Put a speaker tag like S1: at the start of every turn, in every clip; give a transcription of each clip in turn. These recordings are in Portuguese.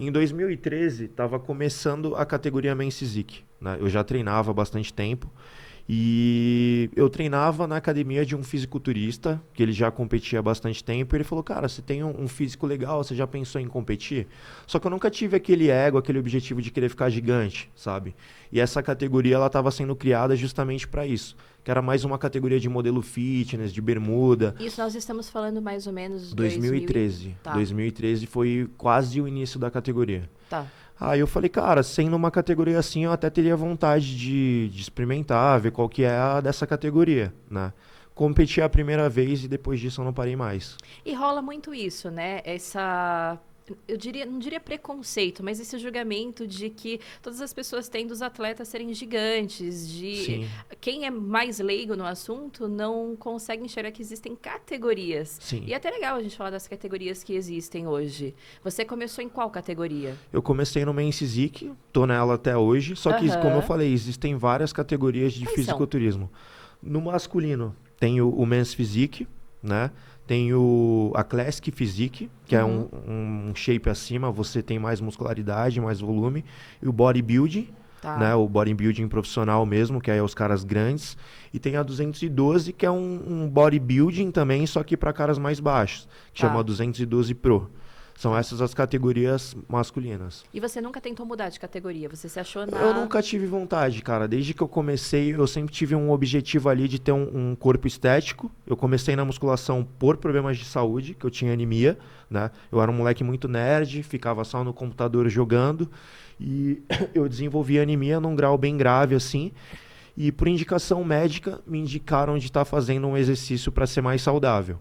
S1: Em 2013, estava começando a categoria Men's Physique, né? Eu já treinava há bastante tempo. E eu treinava na academia de um fisiculturista, que ele já competia há bastante tempo. E ele falou, cara, você tem um físico legal, você já pensou em competir? Só que eu nunca tive aquele ego, aquele objetivo de querer ficar gigante, sabe? E essa categoria, ela estava sendo criada justamente para isso. Que era mais uma categoria de modelo fitness, de bermuda.
S2: Isso nós estamos falando mais ou menos
S1: 2013.
S2: Tá,
S1: 2013 foi quase o início da categoria.
S2: tá.
S1: Aí eu falei, cara, sendo uma categoria assim, eu até teria vontade de experimentar, ver qual que é a dessa categoria, né? Competi a primeira vez e depois disso eu não parei mais.
S2: E rola muito isso, né? Eu diria, não diria preconceito, mas esse julgamento de que todas as pessoas têm dos atletas serem gigantes, de
S1: Sim,
S2: quem é mais leigo no assunto não consegue enxergar que existem categorias.
S1: sim.
S2: E é até legal a gente falar das categorias que existem hoje. Você começou em qual categoria?
S1: Eu comecei no Men's Physique, tô nela até hoje, só que, como eu
S2: Aham.
S1: falei, existem várias categorias de
S2: Quais são?
S1: fisiculturismo. No masculino, tem o Men's Physique, né? Tem a Classic Physique, que é
S2: Uhum.
S1: um shape acima, você tem mais muscularidade, mais volume. E o Bodybuilding, né?
S2: Tá.
S1: O bodybuilding profissional mesmo, que aí é os caras grandes. E tem a 212, que é um bodybuilding também, só que para caras mais baixos, que chama
S2: Tá.
S1: 212 Pro. São
S2: Tá.
S1: essas as categorias masculinas.
S2: E você nunca tentou mudar de categoria? Você se achou
S1: Eu
S2: na.
S1: nunca tive vontade, cara. Desde que eu comecei, eu sempre tive um objetivo ali de ter um corpo estético. Eu comecei na musculação por problemas de saúde, que eu tinha anemia, né? Eu era um moleque muito nerd, ficava só no computador jogando. E eu desenvolvi anemia num grau bem grave, assim. E por indicação médica, me indicaram de estar fazendo um exercício para ser mais saudável.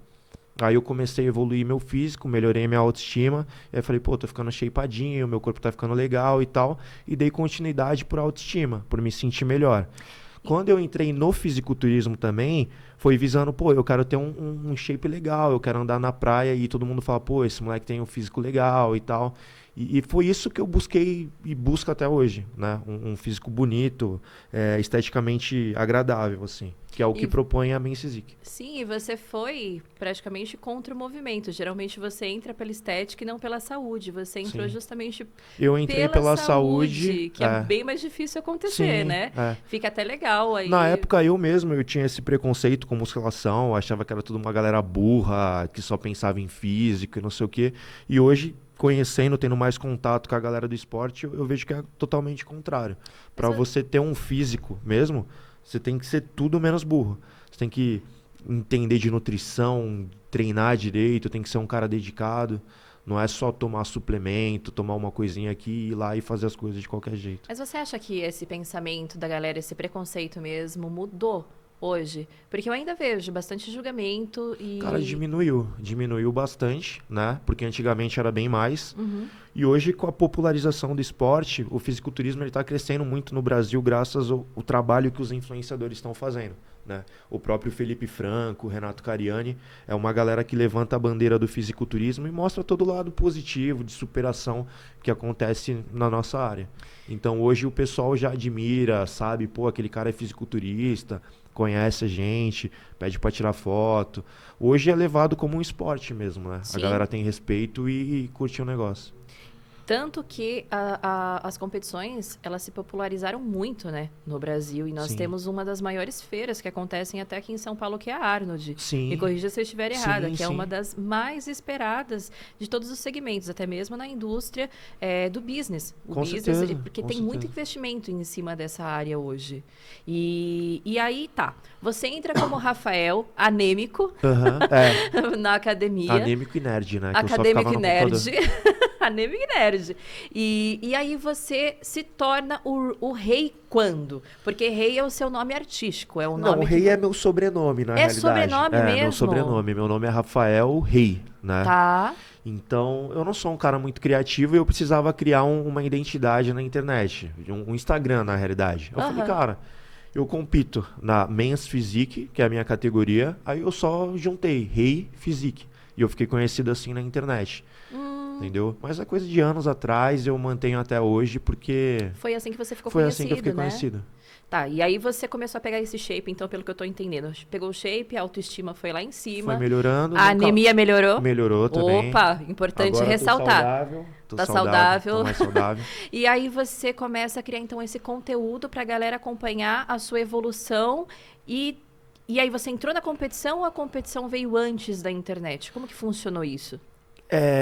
S1: Aí eu comecei a evoluir meu físico, melhorei minha autoestima. E aí falei, pô, tô ficando shapeadinho, meu corpo tá ficando legal e tal. E dei continuidade por autoestima, por me sentir melhor. Quando eu entrei no fisiculturismo também, foi visando, pô, eu quero ter um shape legal, eu quero andar na praia e todo mundo fala, pô, esse moleque tem um físico legal e tal. E foi isso que eu busquei e busco até hoje, né? Um físico bonito, esteticamente agradável, assim. Que é o que
S2: E
S1: propõe a Men's Physique.
S2: sim, e você foi praticamente contra o movimento. Geralmente você entra pela estética e não pela saúde. Você entrou
S1: Sim.
S2: justamente
S1: Eu entrei
S2: pela
S1: pela saúde.
S2: saúde, que é bem mais difícil acontecer,
S1: Sim,
S2: né?
S1: é.
S2: Fica até legal
S1: Na
S2: aí.
S1: época eu mesmo, eu tinha esse preconceito com musculação, eu achava que era tudo uma galera burra, que só pensava em físico e não sei o quê. E hoje, conhecendo, tendo mais contato com a galera do esporte, eu vejo que é totalmente contrário.
S2: Mas
S1: Para você ter um físico mesmo, você tem que ser tudo menos burro. Você tem que entender de nutrição, treinar direito, tem que ser um cara dedicado. Não é só tomar suplemento, tomar uma coisinha aqui, ir lá e fazer as coisas de qualquer jeito.
S2: Mas você acha que esse pensamento da galera, esse preconceito mesmo, mudou hoje? Porque eu ainda vejo bastante julgamento
S1: Cara,
S2: e.
S1: diminuiu bastante, né? Porque antigamente era bem mais.
S2: Uhum.
S1: E hoje, com a popularização do esporte, o fisiculturismo está crescendo muito no Brasil graças ao trabalho que os influenciadores estão fazendo, né? O próprio Felipe Franco, o Renato Cariani, é uma galera que levanta a bandeira do fisiculturismo e mostra todo o lado positivo, de superação que acontece na nossa área. Então hoje o pessoal já admira, sabe? Pô, aquele cara é fisiculturista, conhece a gente, pede para tirar foto. Hoje é levado como um esporte mesmo, né? A
S2: Sim.
S1: galera tem respeito e curte o negócio.
S2: Tanto que as competições, elas se popularizaram muito, né, no Brasil. E nós
S1: Sim.
S2: temos uma das maiores feiras que acontecem até aqui em São Paulo, que é a Arnold. Me
S1: Sim,
S2: corrija se eu estiver errada,
S1: sim,
S2: que é uma
S1: sim.
S2: das mais esperadas de todos os segmentos, até mesmo na indústria do business. O
S1: Com
S2: business,
S1: certeza,
S2: porque
S1: com
S2: tem muito
S1: certeza.
S2: investimento em cima dessa área hoje. E aí, tá. Você entra como Rafael, anêmico,
S1: Aham, é.
S2: na academia.
S1: Anêmico e nerd, né? Que eu só ficava
S2: Acadêmico e
S1: no
S2: nerd.
S1: computador.
S2: Anêmico e nerd. E aí você se torna o rei quando? Porque rei é o seu nome artístico, é o
S1: Não, o
S2: nome que...
S1: Rei é meu sobrenome, na
S2: É
S1: realidade.
S2: sobrenome
S1: É, meu
S2: mesmo?
S1: sobrenome. Meu nome é Rafael Rei, né?
S2: Tá.
S1: Então, eu não sou um cara muito criativo e eu precisava criar uma identidade na internet. Um Instagram, na realidade. Eu falei,
S2: Aham.
S1: cara, eu compito na Men's Physique, que é a minha categoria. Aí eu só juntei Rei Physique. E eu fiquei conhecido assim na internet. entendeu? Mas é coisa de anos atrás, eu mantenho até hoje, porque
S2: Foi assim que você ficou
S1: foi
S2: conhecido,
S1: assim que eu fiquei
S2: né?
S1: conhecido.
S2: Tá, e aí você começou a pegar esse shape, então, pelo que eu tô entendendo. Pegou o shape, a autoestima foi lá em
S1: Foi
S2: cima,
S1: melhorando,
S2: a
S1: nunca
S2: anemia melhorou.
S1: melhorou também.
S2: Opa, importante
S1: Agora
S2: ressaltar.
S1: tô
S2: Tá
S1: saudável, tô
S2: saudável.
S1: mais saudável.
S2: E aí você começa a criar, então, esse conteúdo pra galera acompanhar a sua evolução e aí você entrou na competição ou a competição veio antes da internet? Como que funcionou isso?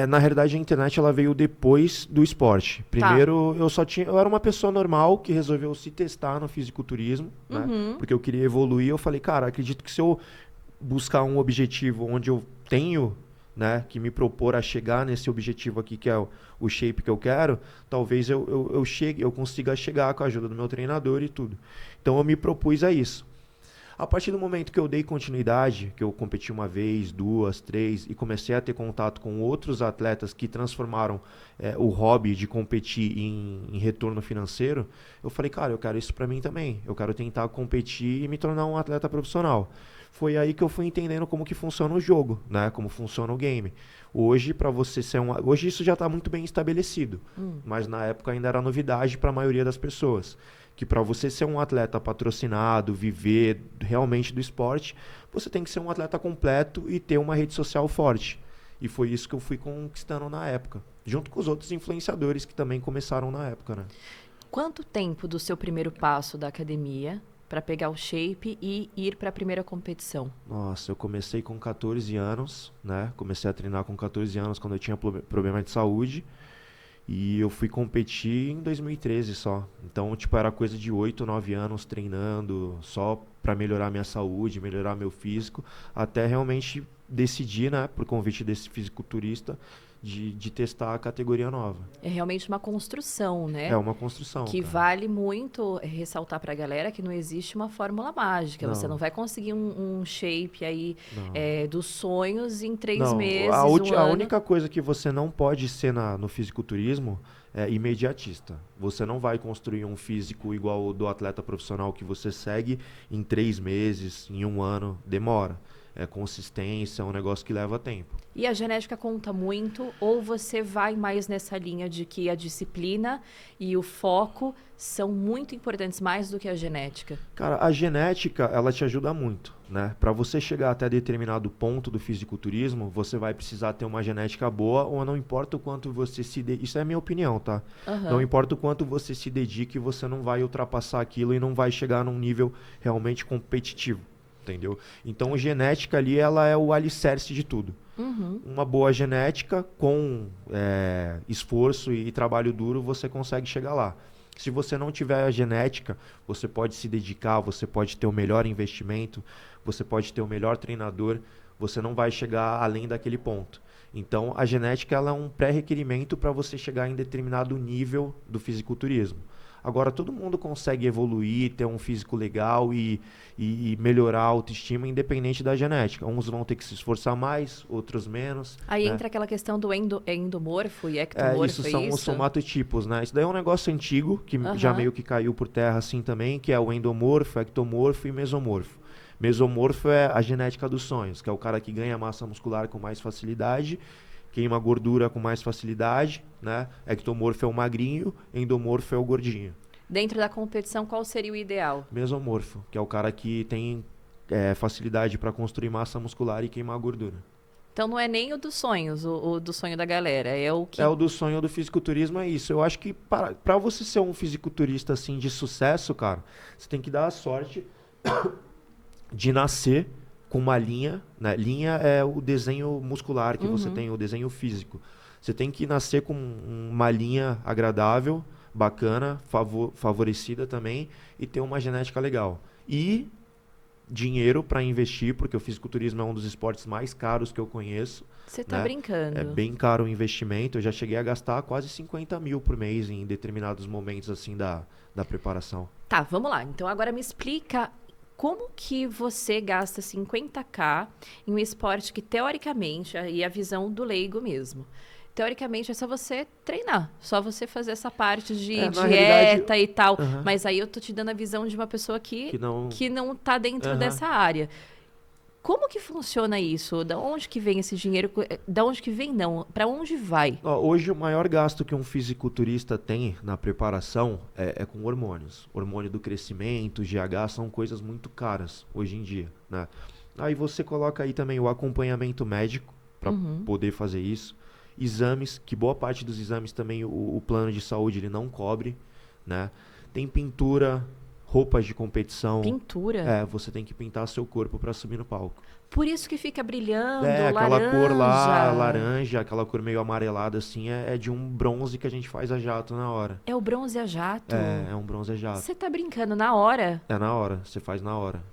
S1: Na realidade, a internet ela veio depois do esporte.
S2: Tá.
S1: Primeiro, eu era uma pessoa normal que resolveu se testar no fisiculturismo, né? Porque eu queria evoluir. Eu falei, cara, acredito que se eu buscar um objetivo onde eu tenho, né, que me propor a chegar nesse objetivo aqui, que é o shape que eu quero, talvez eu consiga chegar com a ajuda do meu treinador e tudo. Então, eu me propus a isso. A partir do momento que eu dei continuidade, que eu competi uma vez, duas, três, e comecei a ter contato com outros atletas que transformaram o hobby de competir em retorno financeiro, eu falei, cara, eu quero isso pra mim também. Eu quero tentar competir e me tornar um atleta profissional. Foi aí que eu fui entendendo como que funciona o jogo, né? Como funciona o game. Hoje, para você ser hoje isso já está muito bem estabelecido, mas na época ainda era novidade para a maioria das pessoas. Que para você ser um atleta patrocinado, viver realmente do esporte, você tem que ser um atleta completo e ter uma rede social forte. E foi isso que eu fui conquistando na época, junto com os outros influenciadores que também começaram na época, né?
S2: Quanto tempo do seu primeiro passo da academia para pegar o shape e ir para a primeira competição?
S1: Nossa, eu comecei com 14 anos, né? Comecei a treinar com 14 anos quando eu tinha problema de saúde. E eu fui competir em 2013 só. Então, tipo, era coisa de 8, 9 anos treinando só para melhorar minha saúde, melhorar meu físico, até realmente decidir, né, por convite desse fisiculturista, de testar a categoria nova.
S2: É realmente uma construção, né?
S1: É uma construção,
S2: Que
S1: cara.
S2: vale muito ressaltar para a galera que não existe uma fórmula mágica. Você
S1: Não.
S2: não vai conseguir um shape aí
S1: Não.
S2: dos sonhos em 3
S1: Não,
S2: meses, um
S1: a
S2: ano.
S1: única coisa que você não pode ser no fisiculturismo é imediatista. Você não vai construir um físico igual o do atleta profissional que você segue em 3 meses, em um ano. Demora. É consistência, é um negócio que leva tempo.
S2: E a genética conta muito? Ou você vai mais nessa linha de que a disciplina e o foco são muito importantes, mais do que a genética?
S1: Cara, a genética, ela te ajuda muito, né? Para você chegar até determinado ponto do fisiculturismo, você vai precisar ter uma genética boa, ou não importa o quanto você Isso é a minha opinião, tá? Não importa o quanto você se dedique, você não vai ultrapassar aquilo e não vai chegar num nível realmente competitivo, entendeu? Então, genética ali, ela é o alicerce de tudo. Uma boa genética, com esforço e trabalho duro, você consegue chegar lá. Se você não tiver a genética, você pode se dedicar, você pode ter o melhor investimento, você pode ter o melhor treinador, você não vai chegar além daquele ponto. Então, a genética ela é um pré-requerimento para você chegar em determinado nível do fisiculturismo. Agora, todo mundo consegue evoluir, ter um físico legal e melhorar a autoestima independente da genética. Uns vão ter que se esforçar mais, outros menos.
S2: Aí
S1: né?
S2: entra aquela questão do endomorfo e ectomorfo,
S1: Isso são os somatotipos, né? Isso daí é um negócio antigo, que já meio que caiu por terra assim também, que é o endomorfo, ectomorfo e mesomorfo. Mesomorfo é a genética dos sonhos, que é o cara que ganha massa muscular com mais facilidade, queima gordura com mais facilidade, né? Ectomorfo é o magrinho, endomorfo é o gordinho.
S2: Dentro da competição, qual seria o ideal?
S1: Mesomorfo, que é o cara que tem facilidade para construir massa muscular e queimar gordura.
S2: Então não é nem o dos sonhos, o do sonho da galera, é o que...
S1: É o do sonho do fisiculturismo, é isso. Eu acho que para você ser um fisiculturista assim de sucesso, cara, você tem que dar a sorte de nascer com uma linha, né? Linha é o desenho muscular que você tem, o desenho físico. Você tem que nascer com uma linha agradável, bacana, favorecida também, e ter uma genética legal. E dinheiro para investir, porque o fisiculturismo é um dos esportes mais caros que eu conheço.
S2: Você tá brincando.
S1: É bem caro o investimento. Eu já cheguei a gastar quase 50 mil por mês em determinados momentos assim da preparação.
S2: Tá, vamos lá. Então agora me explica como que você gasta 50k em um esporte que, teoricamente, aí a visão do leigo mesmo, teoricamente é só você treinar, só você fazer essa parte de dieta e tal. Mas aí eu tô te dando a visão de uma pessoa que não tá dentro dessa área. Como que funciona isso? Da onde que vem esse dinheiro? Da onde que vem, não? Para onde vai?
S1: Ó, hoje o maior gasto que um fisiculturista tem na preparação é com hormônios. Hormônio do crescimento, GH, são coisas muito caras hoje em dia, né? Aí você coloca aí também o acompanhamento médico para poder fazer isso. Exames, que boa parte dos exames também o plano de saúde ele não cobre, né? Tem pintura, roupas de competição.
S2: Pintura?
S1: Você tem que pintar seu corpo para subir no palco.
S2: Por isso que fica brilhando,
S1: Aquela
S2: laranja.
S1: cor lá, laranja, aquela cor meio amarelada assim, é de um bronze que a gente faz a jato na hora.
S2: É o bronze a jato?
S1: É um bronze a jato.
S2: Você tá brincando na hora?
S1: É na hora, você faz na hora.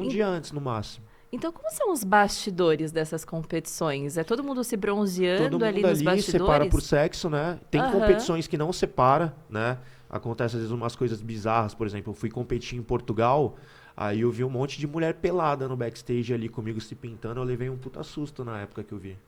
S1: Dia antes, no máximo.
S2: Então, como são os bastidores dessas competições? É todo mundo se bronzeando
S1: Todo mundo
S2: ali nos bastidores?
S1: separa por sexo, né? Tem competições que não separa, né? Acontece às vezes umas coisas bizarras, por exemplo, eu fui competir em Portugal, aí eu vi um monte de mulher pelada no backstage ali comigo se pintando, eu levei um puta susto na época que eu vi.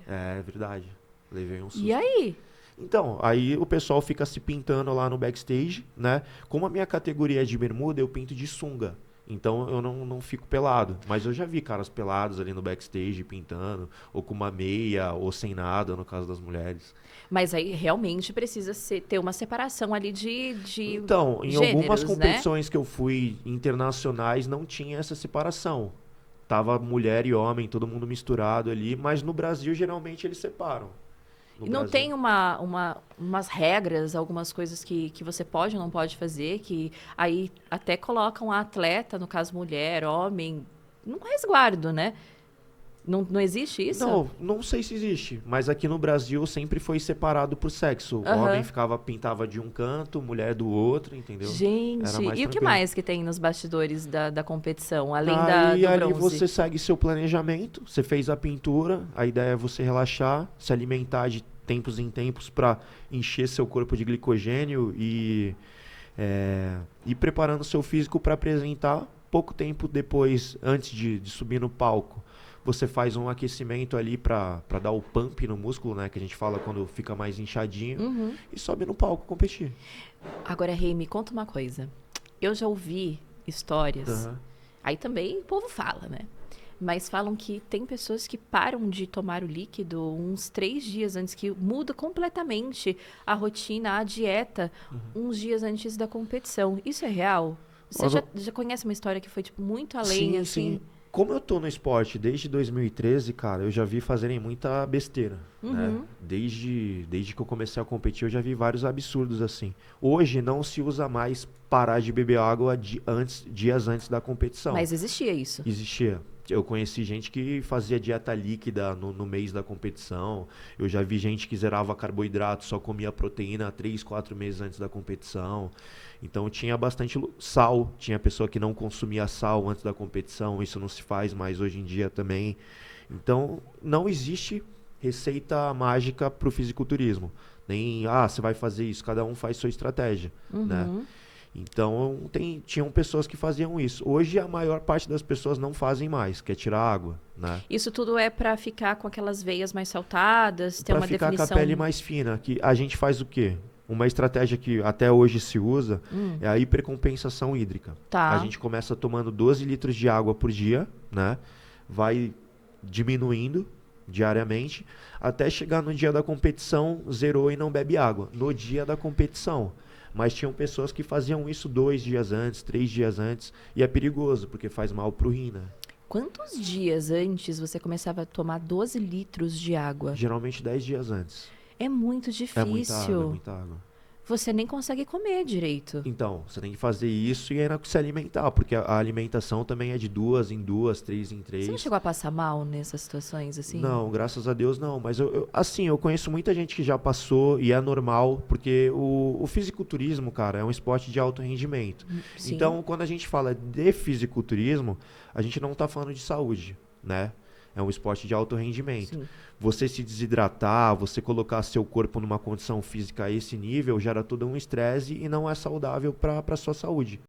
S1: É verdade, levei um susto.
S2: E aí?
S1: Então, aí o pessoal fica se pintando lá no backstage, né? Como a minha categoria é de bermuda, eu pinto de sunga. Então eu não fico pelado. Mas eu já vi caras pelados ali no backstage pintando, ou com uma meia, ou sem nada, no caso das mulheres.
S2: Mas aí realmente precisa ter uma separação ali de
S1: Então, em
S2: gêneros,
S1: algumas competições
S2: né?
S1: que eu fui internacionais, não tinha essa separação. Tava mulher e homem, todo mundo misturado ali, mas no Brasil geralmente eles separam.
S2: E não tem umas regras, algumas coisas que você pode ou não pode fazer, que aí até colocam a atleta, no caso mulher, homem, num resguardo, né? Não existe isso?
S1: Não sei se existe, mas aqui no Brasil sempre foi separado por sexo. O homem pintava de um canto, mulher do outro, entendeu?
S2: Gente,
S1: Era mais
S2: e o que
S1: tranquilo.
S2: mais que tem nos bastidores da competição, além do
S1: ali
S2: bronze?
S1: você segue seu planejamento, você fez a pintura, a ideia é você relaxar, se alimentar de tempos em tempos para encher seu corpo de glicogênio e ir preparando seu físico para apresentar. Pouco tempo depois, antes de subir no palco, você faz um aquecimento ali para dar o pump no músculo, né? Que a gente fala quando fica mais inchadinho. E sobe no palco competir.
S2: Agora, Rei, me conta uma coisa. Eu já ouvi histórias, aí também o povo fala, né? Mas falam que tem pessoas que param de tomar o líquido uns 3 dias antes, que muda completamente a rotina, a dieta, uns dias antes da competição. Isso é real? Você já conhece uma história que foi tipo, muito além, assim?
S1: Sim. Como eu tô no esporte desde 2013, cara, eu já vi fazerem muita besteira, né? Desde que eu comecei a competir, eu já vi vários absurdos assim. Hoje não se usa mais parar de beber água dias antes da competição.
S2: Mas existia isso?
S1: Existia. Eu conheci gente que fazia dieta líquida no mês da competição. Eu já vi gente que zerava carboidrato, só comia proteína 3, 4 meses antes da competição. Então tinha bastante sal. Tinha pessoa que não consumia sal antes da competição. Isso não se faz mais hoje em dia também. Então não existe receita mágica para o fisiculturismo. Nem, você vai fazer isso. Cada um faz sua estratégia, né? Então, tinham pessoas que faziam isso. Hoje, a maior parte das pessoas não fazem mais, que é tirar água, né?
S2: Isso tudo é para ficar com aquelas veias mais saltadas, ter uma definição...
S1: Para ficar com a pele mais fina. Que a gente faz o quê? Uma estratégia que até hoje se usa é a hipercompensação hídrica.
S2: Tá.
S1: A gente começa tomando 12 litros de água por dia, né? Vai diminuindo diariamente, até chegar no dia da competição, zerou e não bebe água. No dia da competição. Mas tinham pessoas que faziam isso 2 dias antes, 3 dias antes, e é perigoso, porque faz mal pro rim, né?
S2: Quantos dias antes você começava a tomar 12 litros de água?
S1: Geralmente 10 dias antes.
S2: É muito difícil.
S1: É muita água.
S2: Você nem consegue comer direito.
S1: Então, você tem que fazer isso e ainda se alimentar, porque a alimentação também é de 2 em 2, 3 em 3.
S2: Você não chegou a passar mal nessas situações assim?
S1: Não, graças a Deus não. Mas eu conheço muita gente que já passou e é normal, porque o fisiculturismo, cara, é um esporte de alto rendimento.
S2: Sim.
S1: Então, quando a gente fala de fisiculturismo, a gente não está falando de saúde, né? É um esporte de alto rendimento.
S2: Sim.
S1: Você se desidratar, você colocar seu corpo numa condição física a esse nível, gera todo um estresse e não é saudável para a sua saúde.